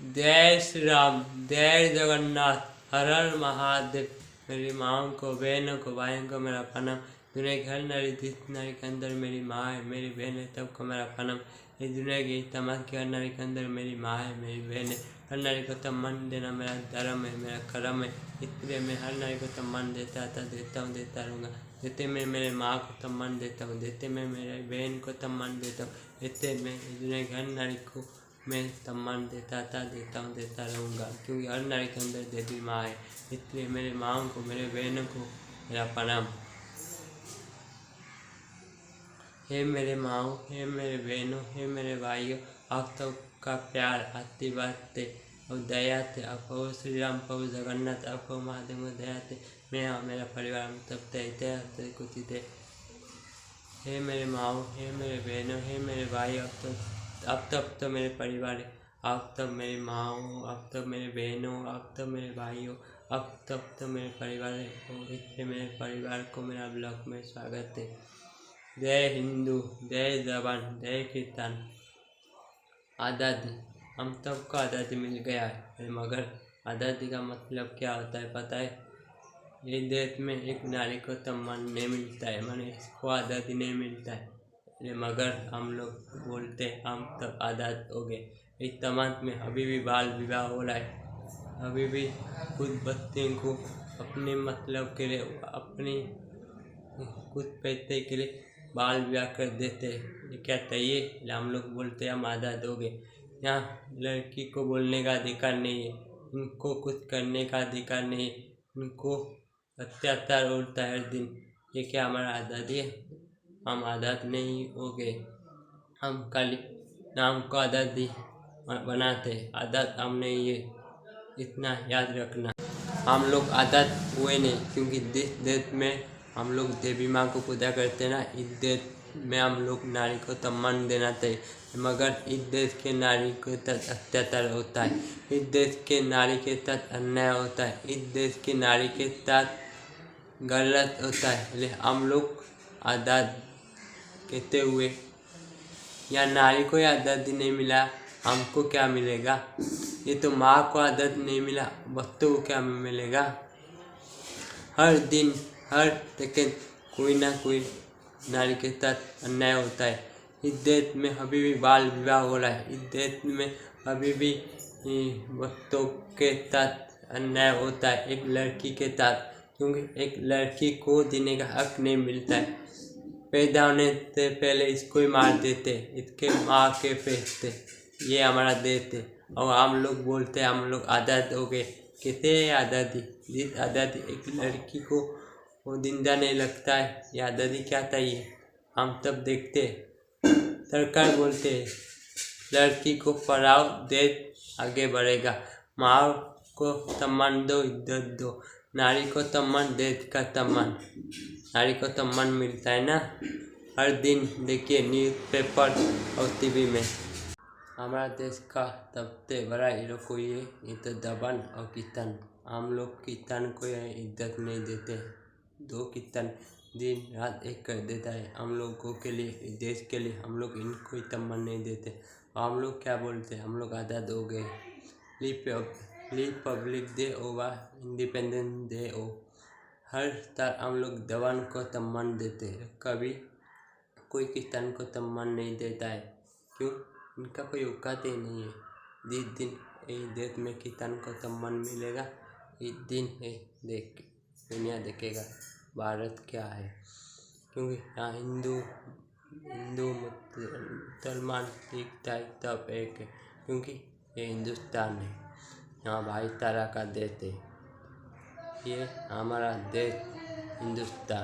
जय श्री राम, जय जगन्नाथ, हर हर महादेव। मेरी माँ को, बहनों को, भाइयों को मेरा प्रणाम। दुनिया की हर नारी जिस नारी के अंदर मेरी माँ है, मेरी बहन है, सबको मेरा प्रणाम। इस दुनिया की तमाम की हर नारी के अंदर मेरी माँ है, मेरी बहन है। हर नारी को सम्मान देना मेरा धर्म है, मेरा कर्म है। इसलिए मैं हर नारी को सम्मान देता था, देता हूँ, देता रहूँगा। देते मैं मेरे माँ को सम्मान देता हूँ, देते मैं मेरी बहन को सम्मान देता हूँ, देते मैं इस दुनिया की हर नारी को मैं सम्मान देता था, देता हूँ, देता रहूँगा। क्योंकि हर नारी के अंदर देवी माँ है। इसलिए मेरे माँ को, मेरे बहनों को मेरा प्रणाम। हे मेरे माँ, हे मेरे बहनों, हे मेरे भाइयों, आप सबका प्यार, आशीर्वाद थे और दया थे। आपको श्री राम, प्रभु जगन्नाथ, आपको महादेव दया थे। मैं और मेरा परिवार हम सब थे कुछ थे। हे मेरे माँ, हे मेरे बहनों, हे मेरे भाई, अब तब तो मेरे परिवार है। आप तब मेरी माँ हो, आप तब मेरे बहन हो, आप तब मेरे भाई हो, अब तब तो मेरे परिवार है। और इससे मेरे परिवार को मेरा ब्लॉग में स्वागत है। जय हिंदू, जय जवान, जय किसान। आज़ादी, हम सबको आज़ादी मिल गया है, मगर आज़ादी का मतलब क्या होता है पता है? इस देश में एक नारी को सम्मान नहीं मिलता है, माने इसको आज़ादी नहीं मिलता है। मगर हम लोग बोलते हम तब आज़ाद हो गए। इस समाज में अभी भी बाल विवाह हो रहा है। अभी भी कुछ बच्चे को अपने मतलब के लिए, अपनी कुछ पैसे के लिए बाल विवाह कर देते हैं। ये क्या चाहिए? हम लोग बोलते हम आज़ाद हो गए। यहाँ लड़की को बोलने का अधिकार नहीं है, उनको कुछ करने का अधिकार नहीं है, उनको अत्याचार होता है हर दिन। ये क्या हमारा आज़ादी है? हम आज़ाद नहीं हो गए। हम खाली नाम को आज़ादी बनाते, आज़ाद हम नहीं है, इतना याद रखना। हम लोग आज़ाद हुए नहीं, क्योंकि देश में हम लोग देवी माँ को पूजा करते हैं ना। इस देश में हम लोग नारी को सम्मान देना चाहिए, मगर इस देश के नारी के साथ अत्याचार होता है, इस देश के नारी के साथ अन्याय होता है, इस देश की नारी के साथ गलत होता है। इसलिए हम लोग आज़ाद कहते हुए, या नारी को आज़ादी नहीं मिला, हमको क्या मिलेगा? ये तो माँ को आज़ादी नहीं मिला, बच्चों को क्या मिलेगा? हर दिन, हर सेकंड कोई ना कोई नारी के साथ अन्याय होता है। इस देश में अभी भी बाल विवाह हो रहा है। इस देश में अभी भी बच्चों के साथ अन्याय होता है, एक लड़की के साथ। क्योंकि एक लड़की को जीने का हक नहीं मिलता है। पैदा होने से पहले इसको ही मार देते, इसके माँ के फेंकते। ये हमारा देश है और हम लोग बोलते हैं हम लोग आज़ाद हो गए। कैसे है आज़ादी? जिस आज़ादी एक लड़की को वो जिंदा नहीं लगता है, ये आज़ादी क्या चाहिए? हम सब देखते, सरकार बोलते है लड़की को पढ़ाओ, देश आगे बढ़ेगा। माँ को सम्मान दो, इज्जत दो। नारी को सम्मान, देश का सम्मान। नारी को सम्मान मिलता है ना। हर दिन देखिए न्यूज़पेपर और टीवी में। हमारा देश का सबसे बड़ा हीरो कोई है, ये तो जवान और किसान। हम लोग किसान को इज्जत नहीं देते। दो किसान दिन रात एक कर देता है हम लोगों के लिए, देश के लिए। हम लोग इनको ही सम्मान नहीं देते। हम लोग क्या बोलते हैं? हम लोग आज़ाद हो गए। रिपब्लिक डे होगा, इंडिपेंडेंस डे हो, हर साल हम लोग जवान को सम्मान देते हैं। कभी कोई किसान को सम्मान नहीं देता है। क्यों? इनका कोई औकात ही नहीं है। जिस दिन इस देश में किसान को सम्मान मिलेगा, इस दिन देख दुनिया देखेगा भारत क्या है। क्योंकि यहाँ हिंदू मुसलमान सिख ईसाई सब एक है, क्योंकि ये हिंदुस्तान है, यहाँ भाईचारा का देश है। ये हमारा देश हिंदुस्तान।